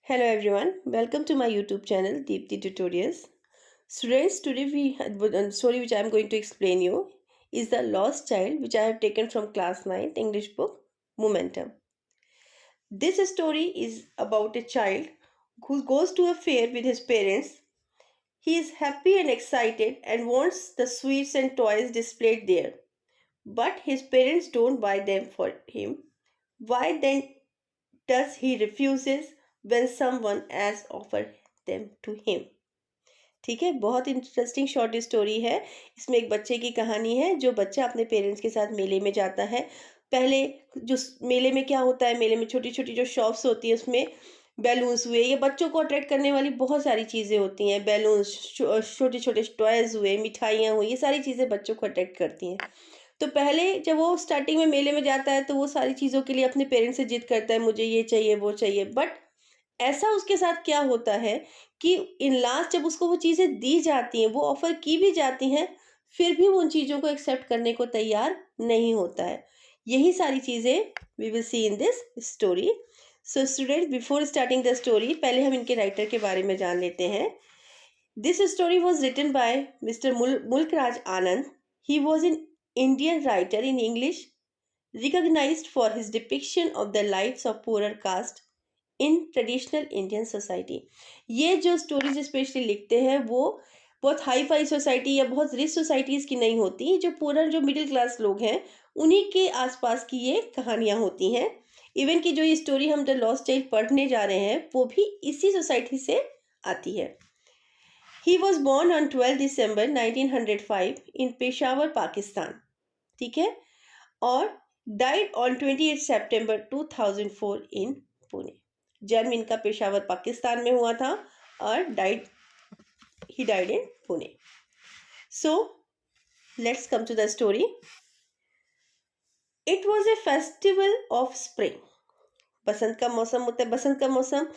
Hello everyone, welcome to my YouTube channel Deepti Tutorials. Students, today story which I am going to explain you is The Lost Child, which I have taken from class 9 English book Momentum. This story is about a child who goes to a fair with his parents. He is happy and excited and wants the sweets and toys displayed there. But his parents don't buy them for him. Why then does he refuses when someone else offers them to him? ठीक है, बहुत interesting short story है। इसमें एक बच्चे की कहानी है, जो बच्चा अपने पेरेंट्स के साथ मेले में जाता है। पहले जो मेले में क्या होता है, मेले में छोटी छोटी जो शॉप्स होती है उसमें बैलून्स हुए, ये बच्चों को अट्रैक्ट करने वाली बहुत सारी चीज़ें होती हैं। बैलून्स, छोटे छोटे टॉयज़ हुए, मिठाइयाँ हुई, ये सारी चीज़ें बच्चों को अट्रैक्ट करती हैं। तो पहले जब वो स्टार्टिंग में मेले में जाता है तो वो सारी चीज़ों के लिए अपने पेरेंट्स से जिद करता है, मुझे ये चाहिए वो चाहिए। बट ऐसा उसके साथ क्या होता है कि इन लास्ट जब उसको वो चीज़ें दी जाती हैं, वो ऑफ़र की भी जाती हैं, फिर भी वो उन चीज़ों को एक्सेप्ट करने को तैयार नहीं होता है। यही सारी चीज़ें we will see in this story. So student, before starting the story, पहले हम इनके राइटर के बारे में जान लेते हैं। This story was written by mister Mulk Raj Anand. He was an Indian writer in English, recognized for his depiction of the lives of poorer caste in traditional Indian society. ये जो स्टोरीज स्पेशली लिखते हैं वो बहुत हाई फाई सोसाइटी या बहुत rich societies की नहीं होती, जो पूरा जो मिडिल क्लास लोग हैं उन्हीं के आसपास की ये कहानियाँ होती हैं। इवन कि जो ये स्टोरी हम द लॉस्ट चाइल्ड पढ़ने जा रहे हैं वो भी इसी सोसाइटी से आती है। He was born on 12 December 1905 in Peshawar, Pakistan. ठीक है, और died on 28 September 2004 in Pune. जन्म इनका पेशावर, पाकिस्तान में हुआ था और he died in Pune. So let's come to the story. It was a festival of spring. बसंत का मौसम होता है। बसंत का मौसम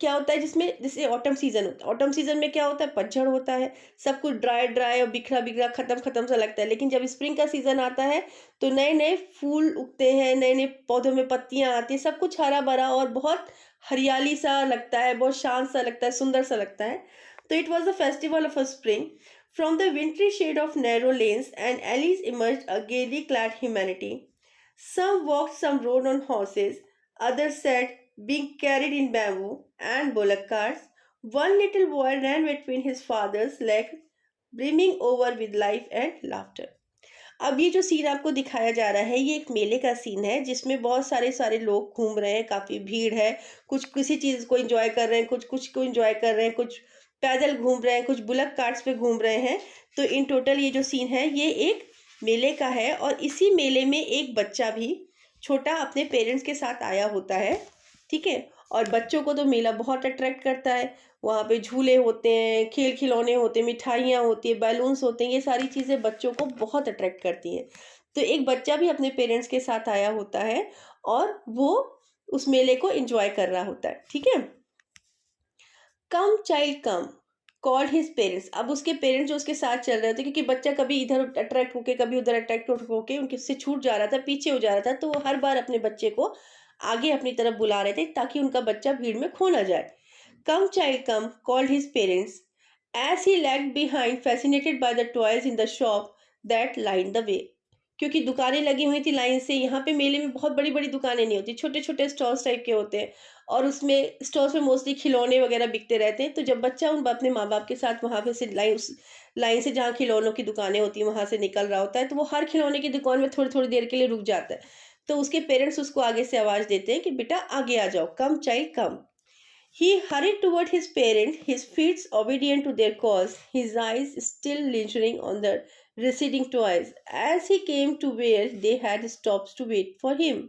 क्या होता है, जिसमें जैसे ऑटम सीजन होता है। ऑटम सीजन में क्या होता है, पतझड़ होता है, सब कुछ ड्राई ड्राई और बिखरा बिखरा खत्म खत्म सा लगता है। लेकिन जब स्प्रिंग का सीजन आता है तो नए नए फूल उगते हैं, नए नए पौधों में पत्तियां आती हैं, सब कुछ हरा भरा और बहुत हरियाली सा लगता है, बहुत शांत सा लगता है, सुंदर सा लगता है। तो it was the festival of a spring. From the wintry shade of narrow lanes and alleys emerge a gaily clad humanity. Some walked, some rode on horses, others sat, being carried in bamboo and bullock carts. One little boy ran between his father's legs, brimming over with life and laughter. अब ये जो scene आपको दिखाया जा रहा है, ये एक मेले का सीन है जिसमें बहुत सारे सारे लोग घूम रहे हैं, काफ़ी भीड़ है। कुछ किसी चीज़ को एंजॉय कर रहे हैं, कुछ कुछ को एंजॉय कर रहे हैं, कुछ पैदल घूम रहे हैं, कुछ बुलक कार्ट्स पे घूम रहे हैं। तो इन टोटल ये जो सीन है ये एक मेले का है, और इसी मेले में एक बच्चा भी छोटा अपने पेरेंट्स के साथ आया होता है। ठीक है, और बच्चों को तो मेला बहुत अट्रैक्ट करता है। वहाँ पे झूले होते हैं, खेल खिलौने होते हैं, मिठाइयाँ होती हैं, बैलून्स होते हैं, ये सारी चीज़ें बच्चों को बहुत अट्रैक्ट करती हैं। तो एक बच्चा भी अपने पेरेंट्स के साथ आया होता है और वो उस मेले को एंजॉय कर रहा होता है। ठीक है, come child come called his parents. अब उसके पेरेंट्स जो उसके साथ चल रहे थे, क्योंकि बच्चा कभी इधर अट्रैक्ट होके कभी उधर अट्रैक्ट होके उनके से छूट जा रहा था, पीछे हो जा रहा था, तो वो हर बार अपने बच्चे को आगे अपनी तरफ बुला रहे थे ताकि उनका बच्चा भीड़ में खो ना जाए। Come child come called his parents as he lagged behind, fascinated by the toys in the shop that line the way. क्योंकि दुकानें लगी हुई थी लाइन से। यहाँ पे मेले में बहुत बड़ी बड़ी दुकानें नहीं होती, छोटे छोटे स्टॉल्स टाइप के होते हैं, और उसमें स्टॉल्स में मोस्टली खिलौने वगैरह बिकते रहते हैं। तो जब बच्चा अपने माँ बाप के साथ वहाँ पे से लाइन से जहाँ खिलौनों की दुकानें होती हैं वहाँ से निकल रहा होता है, तो वो हर खिलौने की दुकान में थोड़ी थोड़ी देर के लिए रुक जाता है। तो उसके पेरेंट्स उसको आगे से आवाज़ देते हैं कि बेटा आगे आ जाओ, come child come. He hurried toward his parents, his feet obedient to their cause, his eyes still lingering on the receding toys, as he came to where they had stopped to wait for him.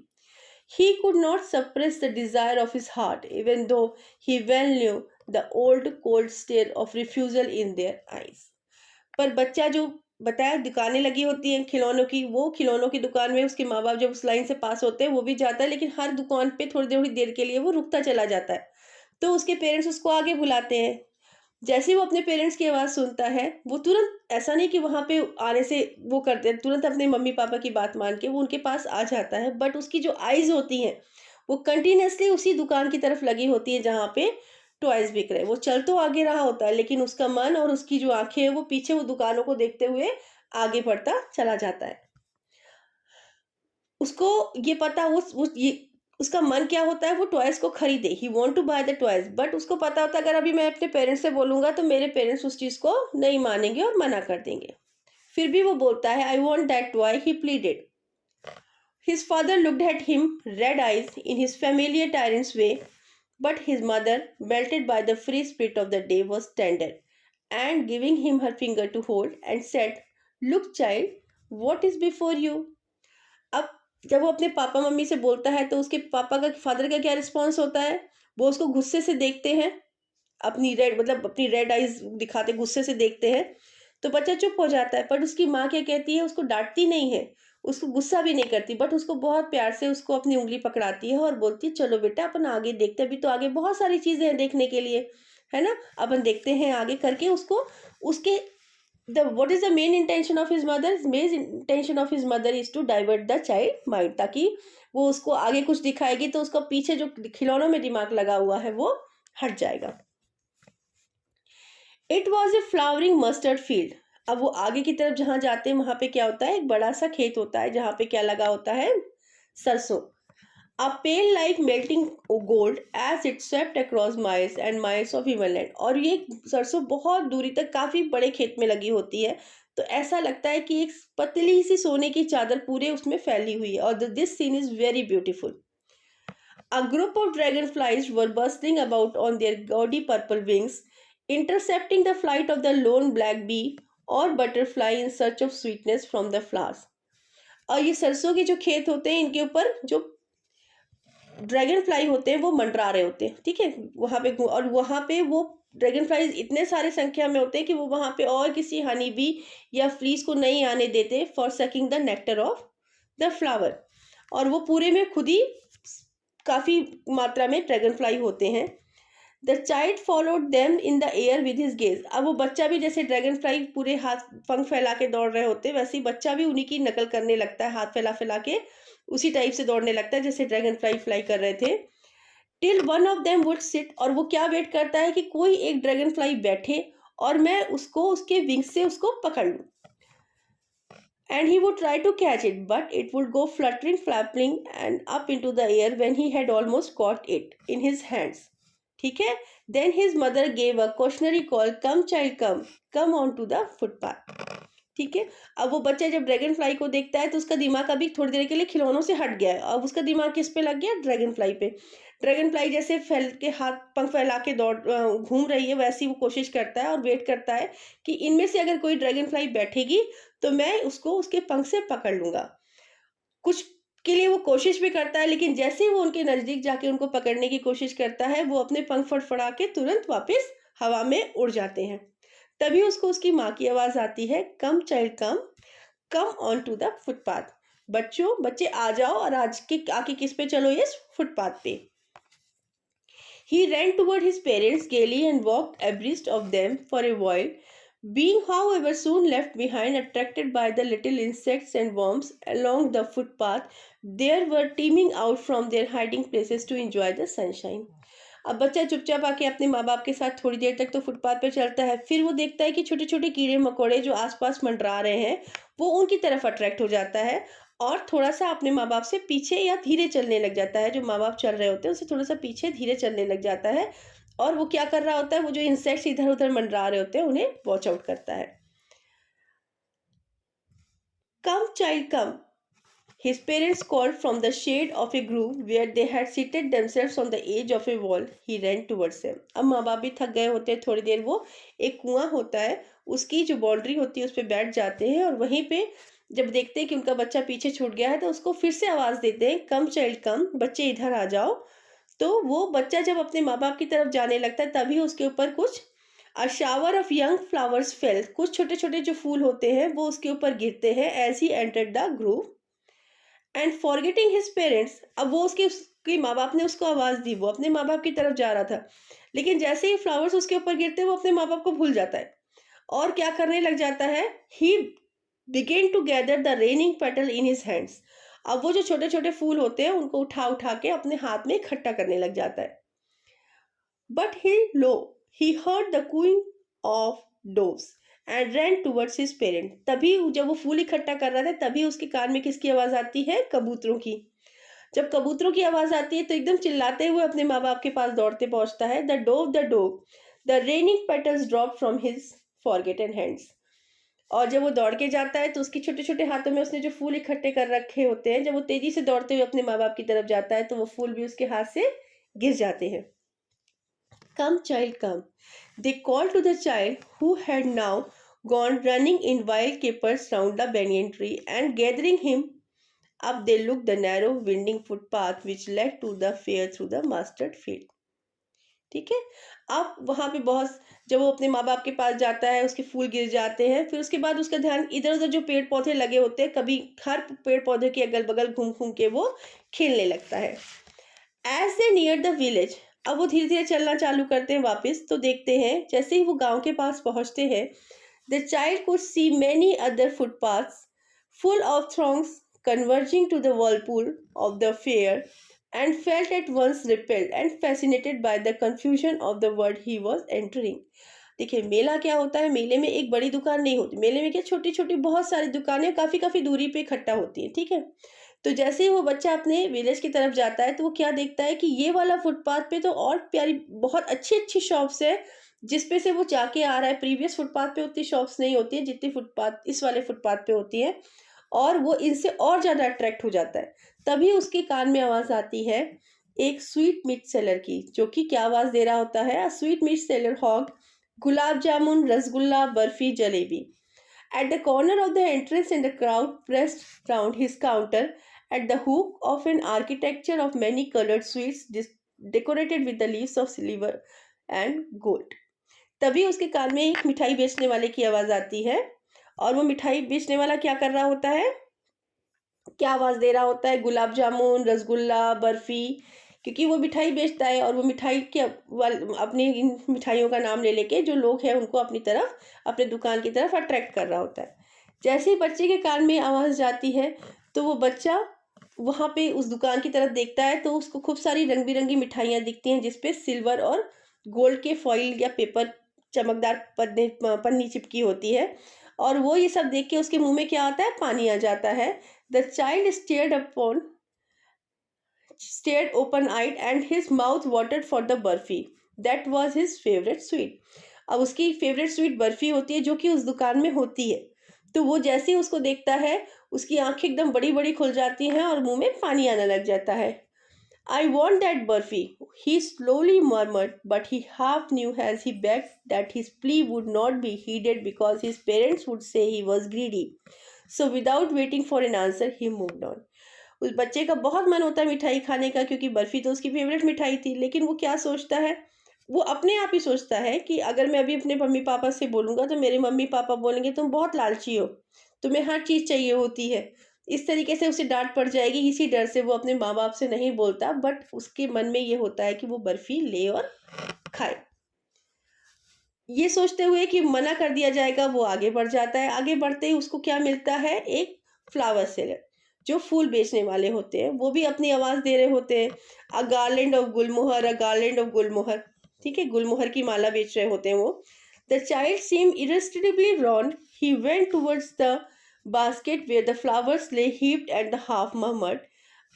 He could not suppress the desire of his heart, even though he well knew the old cold stare of refusal in their eyes. पर बच्चा जो बताया, दुकानें लगी होती हैं खिलौनों की, वो खिलौनों की दुकान में उसके माँ बाप जब उस लाइन से पास होते हैं वो भी जाता है, लेकिन हर दुकान पे थोड़ी देर के लिए वो रुकता चला जाता है। तो उसके पेरेंट्स उसको आगे बुलाते हैं। जैसे ही वो अपने पेरेंट्स की आवाज़ सुनता है, वो तुरंत, ऐसा नहीं कि वहाँ पे आने से वो करते हैं, तुरंत अपने मम्मी पापा की बात मान के वो उनके पास आ जाता है। बट उसकी जो आइज़ होती हैं वो कंटिन्यूअसली उसी दुकान की तरफ लगी होती है जहाँ पे टॉयज बिक रहे हैं। वो चल तो आगे रहा होता है, लेकिन उसका मन और उसकी जो आंखें हैं वो पीछे वो दुकानों को देखते हुए आगे बढ़ता चला जाता है। उसको ये पता उस ये उसका मन क्या होता है, वो टॉयज को खरीदे, he want to buy the toys, but उसको पता होता है अगर अभी मैं अपने पेरेंट्स से बोलूंगा तो मेरे पेरेंट्स उस चीज को नहीं मानेंगे और मना कर देंगे। फिर भी वो बोलता है, I want that toy, he pleaded. His father looked at him, red eyes, in his familiar tyrant's way, but his mother, melted by the free spirit of the day, was tender, and giving him her finger to hold, and said, look, child, what is before you? अब जब वो अपने papa mummy से बोलता है तो उसके पापा का फादर का क्या रिस्पॉन्स होता है? वो उसको गुस्से से देखते हैं, अपनी रेड आइज दिखाते गुस्से से देखते हैं। तो बच्चा चुप हो जाता है, पर उसकी माँ क्या कहती है, उसको डांटती नहीं है, उसको गुस्सा भी नहीं करती, बट उसको बहुत प्यार से उसको अपनी उंगली पकड़ाती है और बोलती है, चलो बेटा अपन आगे देखते हैं, अभी तो आगे बहुत सारी चीजें हैं देखने के लिए, है ना, अपन देखते हैं आगे करके उसको उसके the what is the main intention of his mother? Main intention of his mother is to divert the child mind, ताकि वो उसको आगे कुछ दिखाएगी तो उसका पीछे जो खिलौनों में दिमाग लगा हुआ है वो हट जाएगा। It was A flowering mustard field. अब वो आगे की तरफ जहां जाते हैं वहां पे क्या होता है, एक बड़ा सा खेत होता है जहां पे क्या लगा होता है, सरसों। A pale like melting gold as it swept across miles and miles of Himalayan। और ये सरसों बहुत दूरी तक काफी बड़े खेत में लगी होती है, तो ऐसा लगता है कि एक पतली सी सोने की चादर पूरे उसमें फैली हुई है। और this scene is very beautiful. A group of dragonflies were bustling about on their gaudy purple wings, intercepting the flight of the lone black bee or butterfly in search of sweetness from the flowers। और ये सरसों के जो खेत होते हैं इनके ऊपर जो ड्रैगन फ्लाई होते हैं वो मंडरा रहे होते हैं, ठीक है, वहां पे। और वहां पे वो ड्रैगन फ्लाइज इतने सारे संख्या में होते हैं कि वो वहां पे और किसी हनी बी या फ्लीस को नहीं आने देते for sucking the nectar of the flower. और वो पूरे में खुद ही काफी मात्रा में ड्रैगन फ्लाई होते हैं। The child followed them in the air with his gaze. अब वो बच्चा भी जैसे ड्रैगन फ्लाई पूरे हाथ पंख फैला के दौड़ रहे होते हैं, वैसे ही बच्चा भी उन्हीं की नकल करने लगता है, हाथ फैला फैला के उसी टाइप से दौड़ने लगता है जैसे ड्रैगन फ्लाई फ्लाई कर रहे थे। Till one of them would sit. और वो क्या वेट करता है कि कोई एक ड्रैगन फ्लाई बैठे और मैं उसको उसके विंग्स से उसको पकड़ लूं। And he would try to catch it, but it would go fluttering, flapping, and up into the air when he had almost caught it in his hands. ठीक है। Then his mother gave a cautionary call, come child come, come on to the footpath। ठीक है। अब वो बच्चा जब dragon fly को देखता है तो उसका दिमाग अभी थोड़ी देर के लिए खिलौनों से हट गया है, अब उसका दिमाग किस पे लग गया, ड्रैगन फ्लाई पे। ड्रैगन फ्लाई जैसे फैल के हाथ पंख फैला के दौड़ घूम रही है, वैसी वो कोशिश करता है और वेट करता है कि इनमें से अगर कोई ड्रैगन फ्लाई बैठेगी तो मैं उसको उसके पंख से पकड़ लूंगा। कुछ के लिए वो कोशिश भी करता है, लेकिन जैसे ही वो उनके नजदीक जाके उनको पकड़ने की कोशिश करता है वो अपने पंख फड़फड़ा के तुरंत वापस हवा में उड़ जाते हैं। तभी उसको उसकी माँ की आवाज आती है, come child come, come on to the footpath. बच्चे आ जाओ और आज के आके किस पे चलो, इस फुटपाथ पे। He ran toward his parents gaily and walked abreast of them for a while, being however soon left behind, attracted by the little insects and worms along the footpath. There were teeming out from their hiding places to enjoy the sunshine। अब बच्चा चुपचाप आके अपने माँ बाप के साथ थोड़ी देर तक तो फुटपाथ पे चलता है, फिर वो देखता है कि छोटे छोटे कीड़े मकोड़े जो आसपास मंडरा रहे हैं वो उनकी तरफ अट्रैक्ट हो जाता है और थोड़ा सा अपने माँ बाप से पीछे या धीरे चलने लग जाता है। जो माँ बाप चल रहे होते हैं उससे थोड़ा सा पीछे धीरे चलने लग जाता है। और वो क्या कर रहा होता है, वो जो इंसेक्ट्स इधर उधर मंडरा रहे होते हैं उन्हें वॉच आउट करता है। Come child come, his parents called from the shade of a grove where they had seated themselves on the edge of a wall। He ran towards them। अब माँ बाप भी थक गए होते हैं, थोड़ी देर वो एक कुआं होता है उसकी जो बाउंड्री होती है उस पर बैठ जाते हैं और वहीं पे जब देखते हैं कि उनका बच्चा पीछे छूट गया है तो उसको फिर से आवाज देते हैं, कम चाइल्ड कम, बच्चे इधर आ जाओ। तो वो बच्चा जब अपने माँ बाप की तरफ जाने लगता है तभी उसके ऊपर कुछ a shower of young flowers fail. कुछ छोटे छोटे जो फूल होते हैं वो उसके ऊपर गिरते हैं as he entered the grove and forgetting his parents. अब वो उसके माँ बाप ने उसको आवाज दी, वो अपने माँ बाप की तरफ जा रहा था, लेकिन जैसे ही फ्लावर्स उसके ऊपर गिरते वो अपने माँ बाप को भूल जाता है और क्या करने लग जाता है, he began to gather the raining petal in his hands. अब वो जो छोटे छोटे फूल होते हैं उनको उठा उठा के अपने हाथ में इकट्ठा करने लग जाता है। But he heard the cooing of doves and ran towards his parent। तभी जब वो फूल इकट्ठा कर रहा था तभी उसके कान में किसकी आवाज आती है? कबूतरों की। जब कबूतरों की आवाज आती है तो एकदम चिल्लाते हुए अपने माँ बाप के पास दौड़ते पहुंचता है। The dove the raining petals drop from his forgotten hands. और जब वो दौड़ के जाता है तो उसके छोटे छोटे हाथों में उसने जो फूल इकट्ठे कर रखे होते हैं, जब वो तेजी से दौड़ते हुए अपने माँ बाप की तरफ जाता है तो वो फूल भी उसके हाथ से गिर जाते हैं। Come, child, come. They called to the child who had now gone running in wild capers round the banyan tree, and gathering him up, they looked the narrow winding footpath which led to the fair through the mustard field। ठीक है। अब वहां पे बहुत, जब वो अपने माँ बाप के पास जाता है उसके फूल गिर जाते हैं, फिर उसके बाद उसका ध्यान इधर उधर जो पेड़ पौधे लगे होते हैं, कभी हर पेड़ पौधे के अगल बगल घूम घूम के वो खेलने लगता है। As they near the village, अब वो धीरे धीरे चलना चालू करते हैं वापस, तो देखते हैं जैसे ही वो गांव के पास पहुंचते हैं, the child could see many other footpaths full of throngs converging to the whirlpool of the fair, and felt at once repelled and fascinated by the confusion of the world he was entering। देखिए मेला क्या होता है, मेले में एक बड़ी दुकान नहीं होती, मेले में क्या छोटी छोटी बहुत सारी दुकानें काफी काफी दूरी पे इकट्ठा होती है। ठीक है। तो जैसे ही वो बच्चा अपने विलेज की तरफ जाता है तो वो क्या देखता है कि ये वाला फुटपाथ पे तो और प्यारी बहुत अच्छी अच्छी शॉप्स है, जिसपे से वो जाके आ रहा है। प्रीवियस फुटपाथ पे उतनी शॉप्स नहीं होती है जितनी फुटपाथ इस वाले फुटपाथ पे होती है, और वो इनसे और ज्यादा अट्रैक्ट हो जाता है। तभी उसके कान में आवाज आती है एक स्वीट मीट सेलर की, जो कि क्या आवाज दे रहा होता है? Sweetmeat seller hawk gulab jamun, rasgulla, barfi, jalebi. At the corner of the entrance, and the crowd pressed round his counter at the hook of an architecture of many colored sweets decorated with the leaves of silver and gold। तभी उसके कान में एक मिठाई बेचने वाले की आवाज आती है, और वो मिठाई बेचने वाला क्या कर रहा होता है? क्या आवाज दे रहा होता है? गुलाब जामुन, रसगुल्ला, बर्फी, क्योंकि वो मिठाई बेचता है और वो मिठाई के अपनी इन मिठाइयों का नाम ले लेके जो लोग हैं उनको अपनी तरफ, अपने दुकान की तरफ अट्रैक्ट कर रहा होता है। जैसे ही बच्चे के कान में आवाज जाती है तो वो बच्चा वहां पे उस दुकान की तरफ देखता है, तो उसको खूब सारी रंग बिरंगी मिठाइयां दिखती हैं जिसपे सिल्वर और गोल्ड के फॉइल या पेपर चमकदार पन्नी चिपकी होती है, और वो ये सब देख के उसके मुंह में क्या आता है? पानी आ जाता है। The child stared open-eyed, and his mouth watered for the barfi that was his favorite sweet। अब उसकी फेवरेट स्वीट बर्फी होती है जो कि उस दुकान में होती है, तो वो जैसे ही उसको देखता है उसकी आंखें एकदम बड़ी बड़ी खुल जाती हैं और मुंह में पानी आने लग जाता है। I want that barfi, he slowly murmured, but he half knew as he begged that his plea would not be heeded because his parents would say he was greedy। So without waiting for an answer, he moved on। उस बच्चे का बहुत मन होता है मिठाई खाने का, क्योंकि बर्फी तो उसकी फेवरेट मिठाई थी, लेकिन वो क्या सोचता है? वो अपने आप ही सोचता है कि अगर मैं अभी अपने मम्मी पापा से बोलूंगा तो मेरे मम्मी पापा बोलेंगे तुम बहुत लालची हो, तुम्हें हर चीज चाहिए होती है। इस तरीके से उसे डांट पड़ जाएगी, इसी डर से वो अपने माँ बाप से नहीं बोलता, बट उसके मन में ये होता है कि वो बर्फी ले और खाए। ये सोचते हुए कि मना कर दिया जाएगा वो आगे बढ़ जाता है। आगे बढ़ते ही उसको क्या मिलता है? एक फ्लावर सेलर, जो फूल बेचने वाले होते हैं, वो भी अपनी आवाज दे रहे होते हैं। A garland of gulmohar, a garland of gulmohar. ठीक है, गुलमोहर की माला बेच रहे होते हैं वो। The child seem irresistibly drawn, he went towards the basket where the flowers lay heaped, and the half murmured,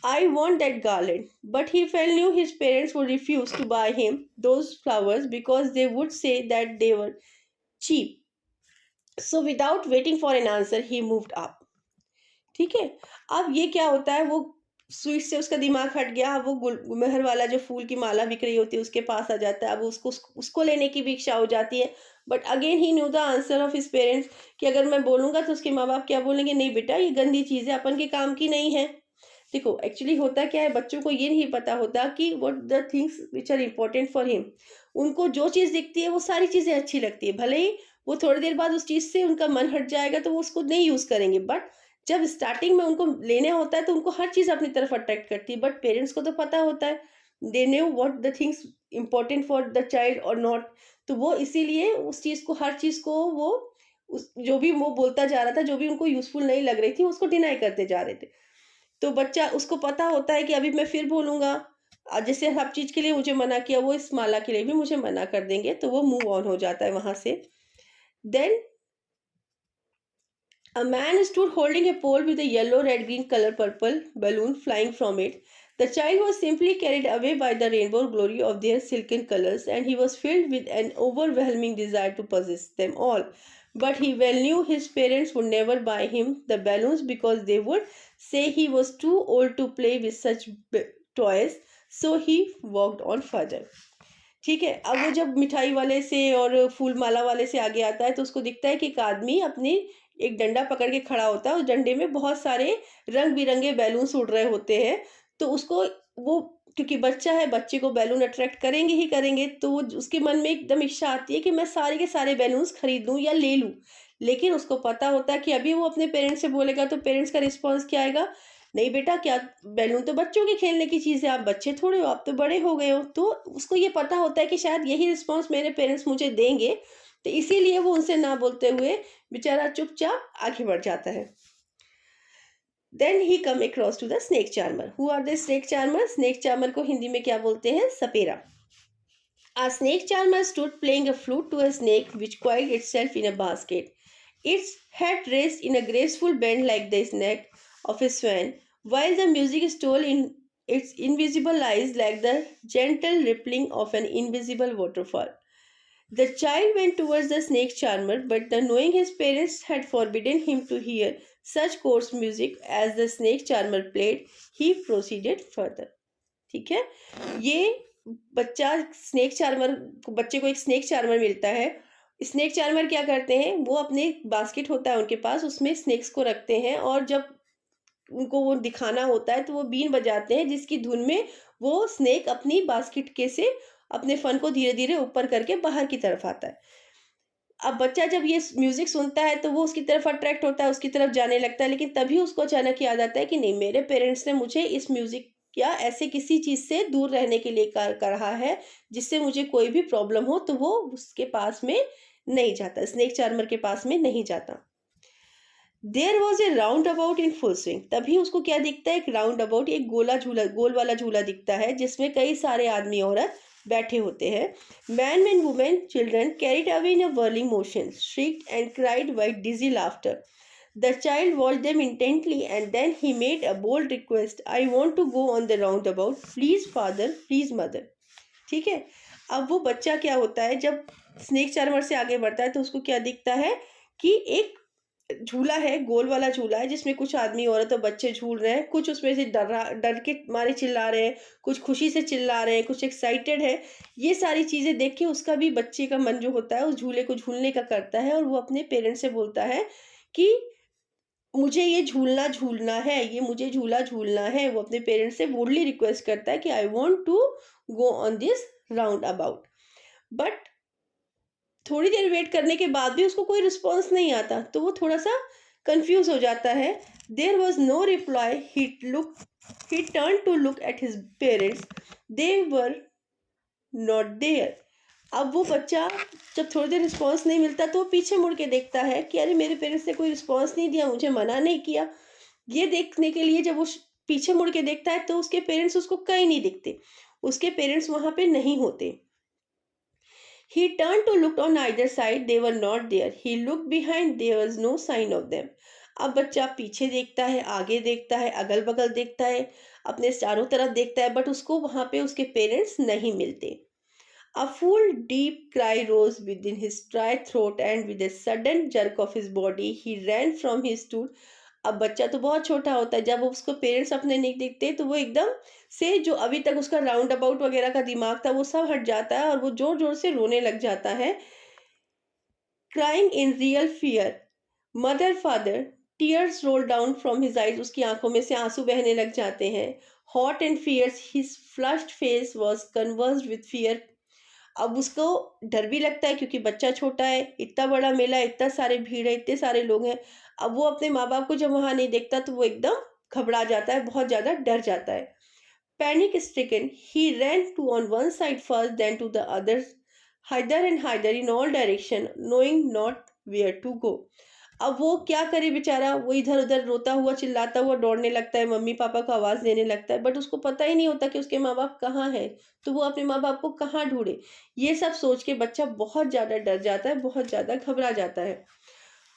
I want that garland, but he felt knew his parents would refuse to buy him those flowers because they would say that they were cheap। So without waiting for an answer, he moved up। ठीक है। अब ये क्या होता है, वो sweet से उसका दिमाग हट गया। अब वो गुलमोहर वाला जो फूल की माला बिक रही होती है उसके पास आ जाता है। अब उसको उसको लेने की भी इच्छा हो जाती है, but again he new the answer of his parents कि अगर मैं बोलूंगा तो उसके माँ बाप क्या बोलेंगे? नहीं बेटा, ये गंदी चीज है, अपन के काम की नहीं है। देखो एक्चुअली होता क्या है, बच्चों को ये नहीं पता होता कि what the things which are important for him. उनको जो चीज दिखती है वो सारी चीजें अच्छी लगती है, भले ही वो थोड़ी देर बाद उस चीज से उनका मन हट जाएगा तो वो उसको नहीं यूज करेंगे, बट जब स्टार्टिंग में उनको लेने होता है तो उनको हर चीज अपनी तरफ अट्रैक्ट करती है। बट पेरेंट्स को तो पता होता है, they know what the things important for the child और नॉट। तो वो इसीलिए उस चीज को, हर चीज को वो जो भी वो बोलता जा रहा था, जो भी उनको यूजफुल नहीं लग रही थी, उसको डिनाई करते जा रहे थे। तो बच्चा, उसको पता होता है कि अभी मैं फिर बोलूँगा, जैसे हर चीज़ के लिए मुझे मना किया, वो इस माला के लिए भी मुझे मना कर देंगे, तो वो मूव ऑन हो जाता है वहाँ से। Then a man stood holding a pole with a yellow, red, green color purple balloon flying from it. The child was simply carried away by the rainbow glory of their silken colors, and he was filled with an overwhelming desire to possess them all. But he well knew his parents would never buy him the balloons because they would say he was too old to play with such toys, so he walked on further. ठीक है, अब वो जब मिठाई वाले से और फूल माला वाले से आगे आता है, तो उसको दिखता है कि एक आदमी अपनी एक डंडा पकड़ के खड़ा होता है, उस डंडे में बहुत सारे रंग बिरंगे बैलून्स उड़ रहे होते हैं। तो उसको, वो क्योंकि बच्चा है, बच्चे को बैलून अट्रैक्ट करेंगे ही करेंगे, तो उसके मन में एकदम इच्छा आती है कि मैं सारे के सारे बैलून्स खरीद लूँ या ले लूँ। लेकिन उसको पता होता है कि अभी वो अपने पेरेंट्स से बोलेगा तो पेरेंट्स का रिस्पॉन्स क्या आएगा? नहीं बेटा, क्या बैलून तो बच्चों के खेलने की चीज़ है, आप बच्चे थोड़े हो, आप तो बड़े हो गए हो। तो उसको ये पता होता है कि शायद यही रिस्पॉन्स मेरे पेरेंट्स मुझे देंगे, तो इसीलिए वो उनसे ना बोलते हुए बेचारा चुपचाप आगे बढ़ जाता है। Then he come across to the snake charmer. Who are the snake charmer? Snake charmer को हिंदी में क्या बोलते हैं? सपेरा। A snake charmer stood playing a flute to a snake which coiled itself in a basket. Its head raised in a graceful bend like the neck of a swan, while the music stole in its invisible eyes like the gentle rippling of an invisible waterfall. The child went towards the snake charmer, but knowing his parents had forbidden him to hear such coarse music as the snake charmer played, he proceeded further. ठीक है, ये बच्चा snake charmer, बच्चे को एक snake charmer मिलता है। Snake charmer क्या करते हैं, वो अपने बास्केट होता है उनके पास, उसमें स्नेक्स को रखते हैं, और जब उनको वो दिखाना होता है तो वो बीन बजाते हैं, जिसकी धुन में वो स्नेक अपनी बास्केट के से अपने फन को धीरे धीरे ऊपर करके बाहर की तरफ आता है। अब बच्चा जब ये म्यूजिक सुनता है तो वो उसकी तरफ अट्रैक्ट होता है, उसकी तरफ जाने लगता है, लेकिन तभी उसको अचानक याद आता है कि नहीं, मेरे पेरेंट्स ने मुझे इस म्यूजिक या ऐसे किसी चीज से दूर रहने के लिए कहा है, जिससे मुझे कोई भी प्रॉब्लम हो तो वो उसके पास में नहीं जाता, स्नेक चार्मर के पास में नहीं जाता। There was a roundabout in full swing. तभी उसको क्या दिखता है? एक राउंड अबाउट, एक गोला झूला, गोल वाला झूला दिखता है, जिसमें कई सारे आदमी औरत बैठे होते हैं। Man and women children carried away in a whirling motion, shrieked and cried with dizzy laughter. The child watched them intently and then he made a bold request. I want to go on the roundabout. Please father, please mother. ठीक है, अब वो बच्चा क्या होता है, जब snake charmer से आगे बढ़ता है तो उसको क्या दिखता है कि एक झूला है, गोल वाला झूला है, जिसमें कुछ आदमी औरत और बच्चे झूल रहे हैं। कुछ उसमें से डर के मारे चिल्ला रहे हैं, कुछ खुशी से चिल्ला रहे हैं, कुछ एक्साइटेड है। ये सारी चीज़ें देख के उसका भी, बच्चे का मन जो होता है उस झूले को झूलने का करता है, और वो अपने पेरेंट्स से बोलता है कि मुझे ये झूलना झूलना है, ये मुझे झूला झूलना है। वो अपने पेरेंट्स से बोल्डली रिक्वेस्ट करता है कि I want to go on this roundabout. But थोड़ी देर वेट करने के बाद भी उसको कोई रिस्पॉन्स नहीं आता, तो वो थोड़ा सा कंफ्यूज हो जाता है। There was no reply. He turn to look at his parents, they were not there. अब वो बच्चा, जब थोड़ी देर रिस्पॉन्स नहीं मिलता तो वो पीछे मुड़ के देखता है कि अरे मेरे पेरेंट्स ने कोई रिस्पॉन्स नहीं दिया, मुझे मना नहीं किया। ये देखने के लिए जब वो पीछे मुड़ के देखता है तो उसके पेरेंट्स उसको कहीं नहीं दिखते, उसके पेरेंट्स वहां पे नहीं होते। He turned to look on either side. They were not there. He looked behind. There was no sign of them. अब बच्चा पीछे देखता है, आगे देखता है, अगल बगल देखता है, अपने चारों तरफ देखता है, बट उसको वहां पे उसके पेरेंट्स नहीं मिलते। A full deep cry rose within his dry throat and with a sudden jerk of his body he ran from his stool. अब बच्चा तो बहुत छोटा होता है, जब उसको पेरेंट्स अपने नहीं दिखते तो वो एकदम से, जो अभी तक उसका राउंड अबाउट वगैरह का दिमाग था, वो सब हट जाता है और वो जोर जोर से रोने लग जाता है। Crying in real fear, mother father, tears roll down from his eyes. उसकी आंखों में से आंसू बहने लग जाते हैं। Hot and fierce his flushed face was conversed with fear. अब उसको डर भी लगता है क्योंकि बच्चा छोटा है, इतना बड़ा मेला, इतना सारे भीड़ है, इतने सारे लोग हैं। अब वो अपने माँ बाप को जब वहां नहीं देखता तो वो एकदम घबरा जाता है, बहुत ज्यादा डर जाता है। Panic stricken he ran to on one side first, then to the other, hither and hither in all direction, knowing not where to go. अब वो क्या करे बेचारा, वो इधर-उधर रोता हुआ, चिल्लाता हुआ दौड़ने लगता है, मम्मी-पापा को आवाज़ देने लगता है, बट उसको पता ही नहीं होता कि उसके माँ-बाप कहाँ हैं, तो वो अपने माँ-बाप को कहाँ ढूँढे? ये सब सोच के बच्चा बहुत ज़्यादा डर जाता है, बहुत ज़्यादा घबरा जाता है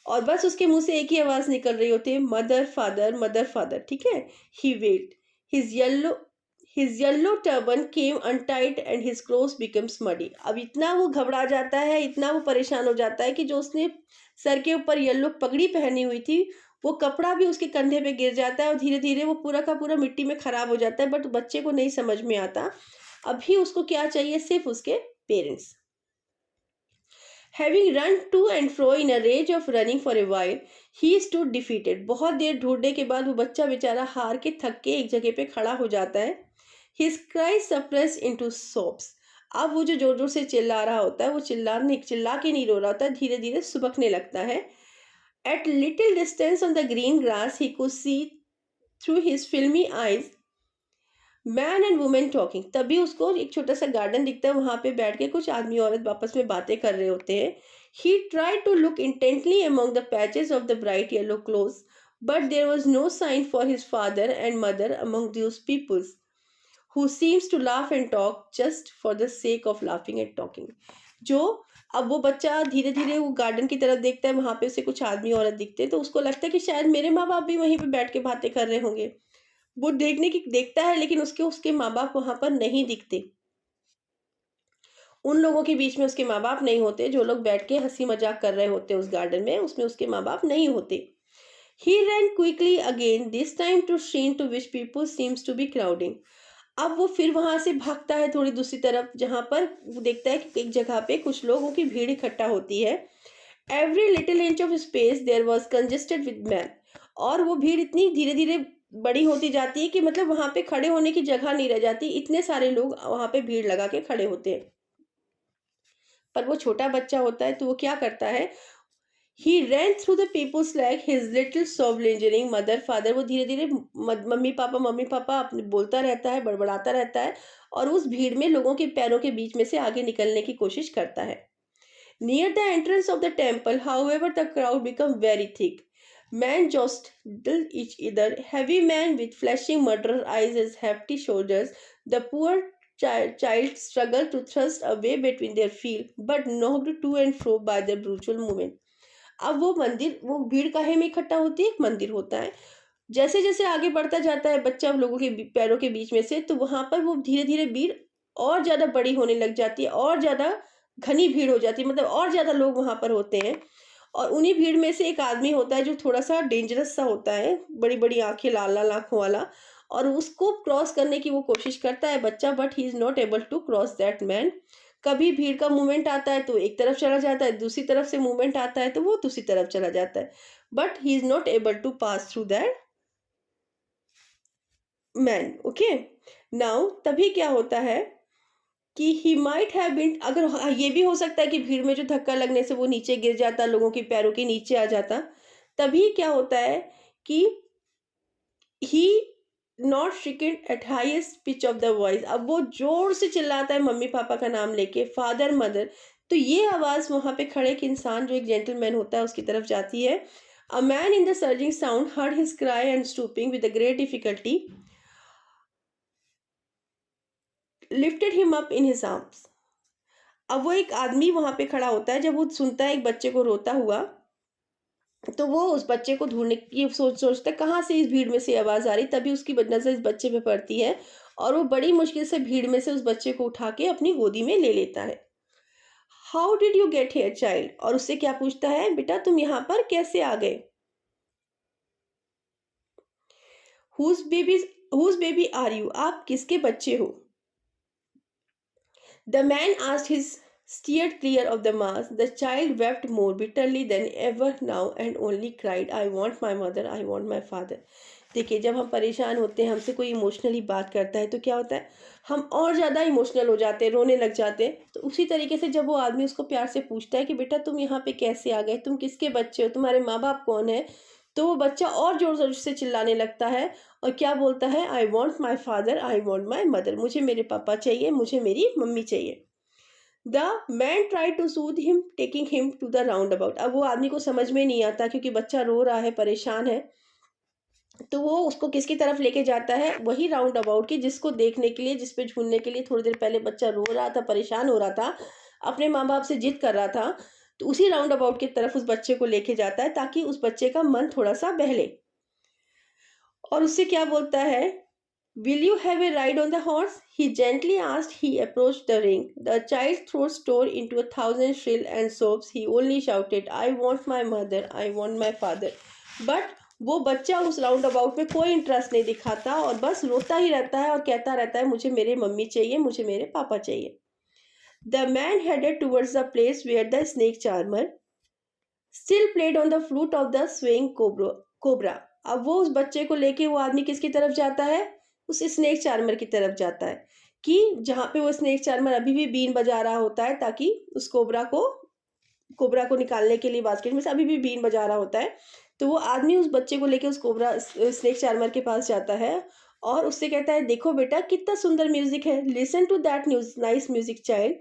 और बस उसके मुँह से एक ही आवाज़ निकल रही होती है, मदर, फादर, ठीक है? He wept, his yellow his yellow turban came untied and his clothes becomes muddy. अब इतना वो घबरा जाता है, इतना वो परेशान हो जाता है कि जो उसने सर के ऊपर येलो पगड़ी पहनी हुई थी, वो कपड़ा भी उसके कंधे पे गिर जाता है और धीरे-धीरे वो पूरा का पूरा मिट्टी में खराब हो जाता है, बट बच्चे को नहीं समझ में आता। अभी उसको क्या चाहिए, सिर्फ़ उसके parents. Having run to and fro in a rage of running for a while, he stood defeated. बहुत देर ढूंढने के बाद वो बच्चा बेचारा हार के थक के एक जगह पे खड़ा हो जाता है। His cries suppressed into sobs. अब वो जो जोर जोर से चिल्ला रहा होता है, वो चिल्ला के नहीं रो रहा होता है, धीरे धीरे सुबकने लगता है। At little distance on the green grass, he could see through his filmy eyes man and women talking. तभी उसको एक छोटा सा गार्डन दिखता है, वहां पे बैठ के कुछ आदमी औरत आपस में बातें कर रहे होते हैं। He tried to look intently among the patches of the bright yellow clothes, but there was no sign for his father and mother among those peoples who seems to laugh and talk just for the sake of laughing and talking. जो अब वो बच्चा धीरे धीरे वो garden की तरफ देखता है, वहां पे उसे कुछ आदमी औरत दिखते हैं, तो उसको लगता है कि शायद मेरे माँ बाप भी वहीं पे बैठ के बातें कर रहे होंगे। वो देखता है, लेकिन उसके उसके माँ-बाप वहाँ पर नहीं दिखते। उन लोगों के बीच में उसके माँ-बाप नहीं होते, जो लोग बैठ के हँसी-मज़ाक कर रहे होते हैं उस गार्डन में, उसमें उसके माँ-बाप नहीं होते। He ran quickly again, this time to scene to which people seems to be crowding. अब वो फिर वहाँ से भागता है थोड़ी दूसरी तरफ, जहाँ पर वो देखता है कि एक जगह पे कुछ लोगों की भीड़ इकट्ठा होती है। Every little inch of space there was congested with men. और वो भीड़ इतनी धीरे-धीरे बड़ी होती जाती है कि मतलब वहाँ पे खड़े होने की जगह नहीं रह जाती, इतने सारे लोग वहाँ पे भीड़ लगा के खड़े होते हैं। पर वो छोटा बच्चा होता है, तो वो क्या करता है, he ran through the peoples like his little sob lingering mother father. वो धीरे-धीरे मम्मी पापा अपने बोलता रहता है, बड़बड़ाता रहता है और उस भीड़ में लोगों के पैरों के बीच में से आगे निकलने की कोशिश करता है। Near the entrance of the temple, however, the crowd became very thick. Men jostled each other. Heavy men with flashing murder eyes as hefty shoulders. The poor child struggled to thrust a way between their feet, but knocked to and fro by the brutal movement. अब वो भीड़ काहे में इकट्ठा होती है, एक मंदिर होता है। जैसे जैसे आगे बढ़ता जाता है बच्चा लोगों के पैरों के बीच में से, तो वहां पर वो धीरे धीरे भीड़ और ज्यादा बड़ी होने लग जाती है, और ज्यादा घनी भीड़ हो जाती है, मतलब और ज्यादा लोग वहां पर होते हैं। और उन्हीं भीड़ में से एक आदमी होता है जो थोड़ा सा डेंजरस सा होता है, बड़ी बड़ी आंखें, लाल लाल आंखों वाला, और उसको क्रॉस करने की वो कोशिश करता है बच्चा, but he is not able to cross that man. कभी भीड़ का मूवमेंट आता है तो एक तरफ चला जाता है, दूसरी तरफ से मूवमेंट आता है तो वो दूसरी तरफ चला जाता है, but he is not able to pass through that man. Okay, now तभी क्या होता है कि ही माइट हैव बीन, अगर ये भी हो सकता है कि भीड़ में जो धक्का लगने से वो नीचे गिर जाता, लोगों के पैरों के नीचे आ जाता। तभी क्या होता है कि ही नॉट शिकन eight highest pitch of the voice. अब वो जोर से चिल्लाता है मम्मी पापा का नाम लेके, फादर मदर, तो ये आवाज वहां पे खड़े एक इंसान जो एक जेंटलमैन होता है उसकी तरफ जाती है। A man in the surging sound heard his cry and stooping with great difficulty lifted him up in his arms. अब वो एक आदमी वहां पे खड़ा होता है, जब वो सुनता है एक बच्चे को रोता हुआ, तो वो उस बच्चे को ढूंढने की सोचता है कहाँ से इस भीड़ में से आवाज आ रही। तभी उसकी नजर इस बच्चे पे पड़ती है और वो बड़ी मुश्किल से भीड़ में से उस बच्चे को उठा के अपनी गोदी में ले लेता है। How did you get here child, और उससे क्या पूछता है, बेटा तुम यहाँ पर कैसे आ गए। हुज बेबी आर यू, आप किसके बच्चे हो। The man asked his steered clear of the mass. The child wept more bitterly than ever now and only cried, I want my mother, I want my father. देखिए, जब हम परेशान होते हैं, हमसे कोई इमोशनली बात करता है तो क्या होता है, हम और ज़्यादा इमोशनल हो जाते हैं, रोने लग जाते हैं। तो उसी तरीके से जब वो आदमी उसको प्यार से पूछता है कि बेटा तुम यहाँ पे कैसे आ गए, तुम किसके बच्चे हो, तुम्हारे माँ बाप कौन है, तो वो बच्चा और जोर जोर से चिल्लाने लगता है और क्या बोलता है, I want my father, I want my mother, मुझे मेरे पापा चाहिए, मुझे मेरी मम्मी चाहिए। The man try to soothe him taking him to the roundabout. अब वो आदमी को समझ में नहीं आता क्योंकि बच्चा रो रहा है, परेशान है, तो वो उसको किसकी तरफ लेके जाता है, वही राउंड अबाउट की जिसको देखने के लिए, जिस पे झूलने के लिए थोड़ी देर पहले बच्चा रो रहा था, परेशान हो रहा था, अपने माँ बाप से जिद कर रहा था। तो उसी राउंड अबाउट की तरफ उस बच्चे को लेके जाता है ताकि उस बच्चे का मन थोड़ा सा बहले। और उससे क्या बोलता है, will you have a ride on the horse, he gently asked, he approached the ring, the child throw store into 1,000 shrill and sobs, he only shouted, I want my mother, I want my father। But वो बच्चा उस round about में कोई interest नहीं दिखाता और बस रोता ही रहता है और कहता रहता है, मुझे मेरे मम्मी चाहिए, मुझे मेरे पापा चाहिए। The man headed towards the place where the snake charmer still played on the flute of the swing cobra. अब वो उस बच्चे को लेके वो आदमी किसकी तरफ जाता है, उस स्नेक चार्मर की तरफ जाता है, कि जहाँ पे वो स्नेक चार्मर अभी भी बीन बजा रहा होता है ताकि उस कोबरा को निकालने के लिए बास्केट में से अभी भी बीन बजा रहा होता है। तो वो आदमी उस बच्चे को लेके उस स्नेक चार्मर के पास जाता है और उससे कहता है, देखो बेटा कितना सुंदर म्यूजिक है, listen to that nice music child,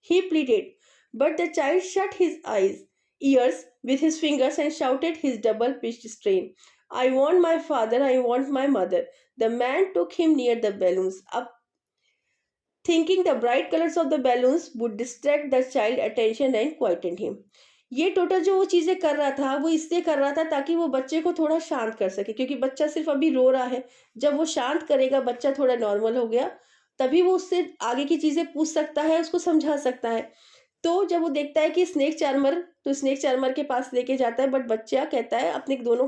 he pleaded. But the child shut his ears with his fingers and shouted his double pitched strain, I want my father, I want my mother। The man took him near the balloons, up thinking the bright colors of the balloons would distract the child attention and quieten him। ये total जो वो चीजें कर रहा था वो इसलिए कर रहा था ताकि वो बच्चे को थोड़ा शांत कर सके, क्योंकि बच्चा सिर्फ अभी रो रहा है। जब वो शांत करेगा, बच्चा थोड़ा नॉर्मल हो गया, तभी वो उससे आगे की चीजें पूछ सकता है, उसको समझा सकता है। तो जब वो देखता है कि स्नेक चार्मर, तो स्नेक चार्मर के पास लेके जाता है, बट बच्चा कहता है, अपने दोनों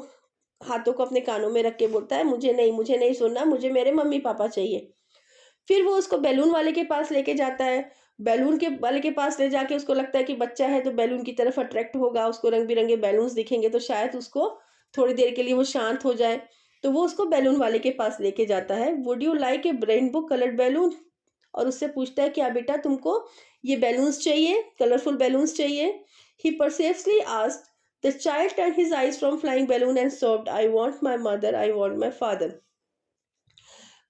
हाथों को अपने कानों में रख के बोलता है, मुझे नहीं सुनना, मुझे मेरे मम्मी पापा चाहिए। फिर वो उसको बैलून वाले के पास लेके जाता है। बैलून के वाले के पास ले जाके उसको लगता है कि बच्चा है तो बैलून की तरफ अट्रैक्ट होगा, उसको रंग बिरंगे बैलून्स दिखेंगे तो शायद उसको थोड़ी देर के लिए वो शांत हो जाए। तो वो उसको बैलून वाले के पास लेके जाता है। Would you like A rainbow coloured balloon, और उससे पूछता है, क्या बेटा तुमको ये बैलून्स चाहिए, कलरफुल बैलून्स चाहिए। He perceptibly asked. The child turned his eyes from flying balloon and sobbed, I want my mother, I want my father.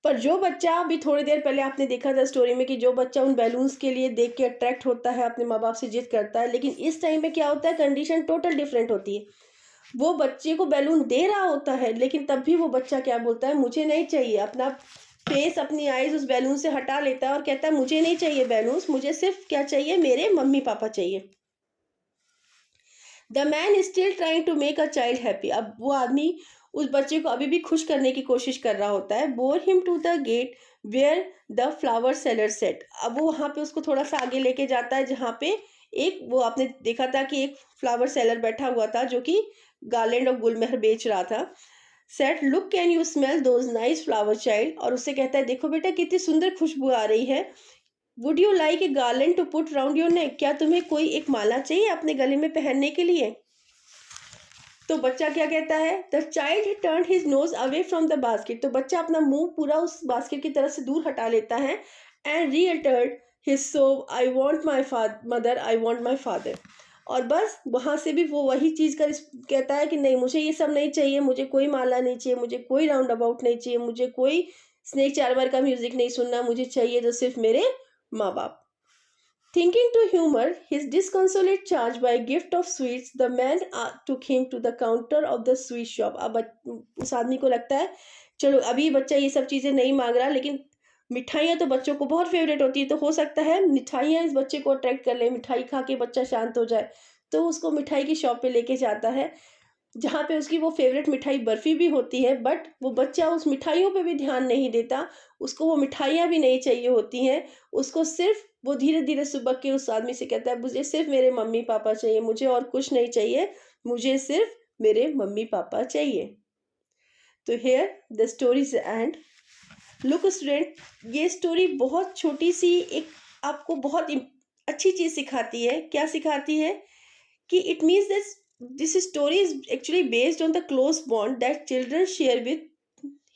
पर जो बच्चा, अभी थोड़ी देर पहले आपने देखा था स्टोरी में कि जो बच्चा उन बैलून्स के लिए देख के अट्रैक्ट होता है, अपने माँ बाप से जिद करता है, लेकिन इस टाइम में क्या होता है, कंडीशन टोटल डिफरेंट होती है। वो बच्चे को बैलून दे रहा होता है, लेकिन तब भी वो बच्चा क्या बोलता है, मुझे नहीं चाहिए। अपना फेस, अपनी आईज उस बैलून से हटा लेता है और कहता है, मुझे नहीं चाहिए बैलून्स, मुझे सिर्फ क्या चाहिए, मेरे मम्मी पापा चाहिए। The man still trying to make a child happy. अब वो आदमी उस बच्चे को अभी भी खुश करने की कोशिश कर रहा होता है। Bore him to the gate where the flower seller sat. अब वो वहाँ पे उसको थोड़ा सा आगे लेके जाता है, जहाँ पे एक, वो आपने देखा था कि एक फ्लावर सेलर बैठा हुआ था जो कि गार्लैंड और गुलमोहर बेच रहा था। Set, look can you smell those nice flower child. और उससे कहता है, देखो बेटा कितनी सुंदर खुशबू आ रही है। Would you like a garland to put round your neck, क्या तुम्हें कोई एक माला चाहिए अपने गले में पहनने के लिए। तो बच्चा क्या कहता है, the child turn his nose away from the basket. तो बच्चा अपना मुंह पूरा उस बास्केट की तरफ से दूर हटा लेता है। एंड रीअटर्ड हिज सोब, आई want my mother, I want my father. और बस वहाँ से भी वो वही चीज़ कहता है कि नहीं, मुझे ये सब नहीं चाहिए, मुझे कोई माला नहीं चाहिए, मुझे कोई राउंड अबाउट नहीं चाहिए, मुझे कोई स्नेक चार्मर का म्यूजिक नहीं सुनना, मुझे चाहिए तो सिर्फ मेरे माँ बाप। Thinking to humor his disconsolate charge by a gift of sweets, the man took him to the counter of the sweet shop। अब उस आदमी को लगता है, चलो अभी बच्चा ये सब चीज़ें नहीं मांग रहा, लेकिन मिठाइयाँ तो बच्चों को बहुत फेवरेट होती है, तो हो सकता है मिठाइयाँ इस बच्चे को अट्रैक्ट कर ले, मिठाई खा के बच्चा शांत हो जाए। तो उसको मिठाई की शॉप पे लेके जाता है, जहाँ पे उसकी वो फेवरेट मिठाई बर्फ़ी भी होती है। बट वो बच्चा उस मिठाइयों पे भी ध्यान नहीं देता, उसको वो मिठाइयाँ भी नहीं चाहिए होती हैं। उसको सिर्फ, वो धीरे धीरे सुबह के उस आदमी से कहता है, मुझे सिर्फ मेरे मम्मी पापा चाहिए, मुझे और कुछ नहीं चाहिए, मुझे सिर्फ मेरे मम्मी पापा चाहिए। तो here the story is end. Look student, ये स्टोरी बहुत छोटी सी एक आपको बहुत अच्छी चीज़ सिखाती है। क्या सिखाती है कि it means this story is actually based on the close bond that children share with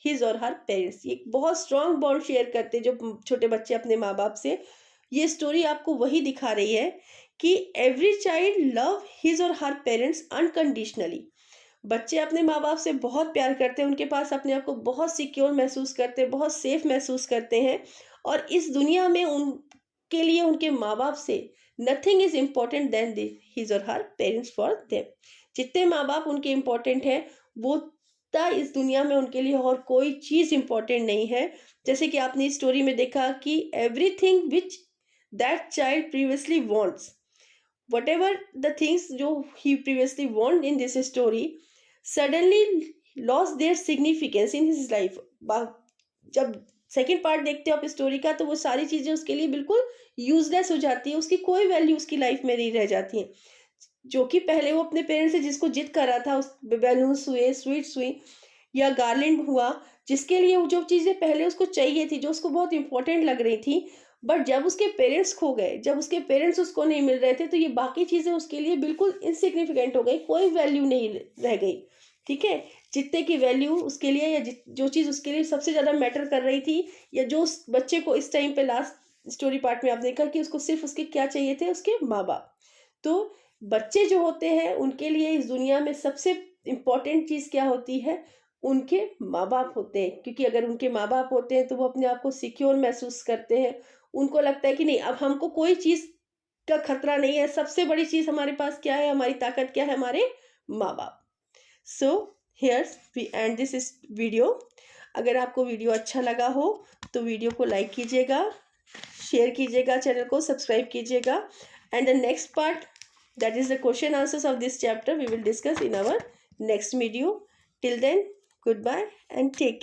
his और हर पेरेंट्स। ये बहुत स्ट्रॉन्ग बॉन्ड शेयर करते हैं जो छोटे बच्चे अपने माँ बाप से। ये स्टोरी आपको वही दिखा रही है कि एवरी चाइल्ड लव हिज और हर पेरेंट्स अनकंडीशनली। बच्चे अपने माँ बाप से बहुत प्यार करते हैं, उनके पास अपने आप को बहुत सिक्योर महसूस करते हैं, बहुत सेफ महसूस करते हैं, और इस दुनिया में के लिए उनके माँ बाप से nothing is important then his और हर पेरेंट्स फॉर देम। जितने माँ बाप उनके इम्पोर्टेंट है वो इस दुनिया में उनके लिए और कोई चीज इम्पोर्टेंट नहीं है। जैसे कि आपने इस स्टोरी में देखा कि everything which that child previously wants, whatever the things जो he previously want in this story suddenly lost their significance in his life। जब सेकेंड पार्ट देखते हो आप स्टोरी का तो वो सारी चीजें उसके लिए बिल्कुल यूजलेस हो जाती है, उसकी कोई वैल्यू उसकी लाइफ में नहीं रह जाती है। जो कि पहले वो अपने पेरेंट्स से जिसको जिद कर रहा था, उस बैलून्स हुए, स्वीट्स हुई या गार्लैंड हुआ, जिसके लिए वो जो चीजें पहले उसको चाहिए थी, जो उसको बहुत इंपॉर्टेंट लग रही थी, बट जब उसके पेरेंट्स खो गए, जब उसके पेरेंट्स उसको नहीं मिल रहे थे, तो ये बाकी चीजें उसके लिए बिल्कुल इनसिग्निफिकेंट हो गई, कोई वैल्यू नहीं रह गई। ठीक है, जितने की वैल्यू उसके लिए या जो चीज उसके लिए सबसे ज्यादा मैटर कर रही थी, या जो उस बच्चे को इस टाइम पे लास्ट स्टोरी पार्ट में आप देखा कि उसको सिर्फ उसके क्या चाहिए थे, उसके माँ बाप। तो बच्चे जो होते हैं उनके लिए इस दुनिया में सबसे इम्पोर्टेंट चीज क्या होती है, उनके माँ बाप होते हैं। क्योंकि अगर उनके माँ बाप होते हैं तो वो अपने आप को सिक्योर महसूस करते हैं, उनको लगता है कि नहीं अब हमको कोई चीज का खतरा नहीं है, सबसे बड़ी चीज हमारे पास क्या है, हमारी ताकत क्या है, हमारे माँ बाप। So here's we end this video. अगर आपको वीडियो अच्छा लगा हो तो वीडियो को लाइक कीजिएगा, शेयर कीजिएगा, चैनल को सब्सक्राइब कीजिएगा, and the next part, that is the question answers of this chapter, we will discuss in our next video. Till then, goodbye and take care.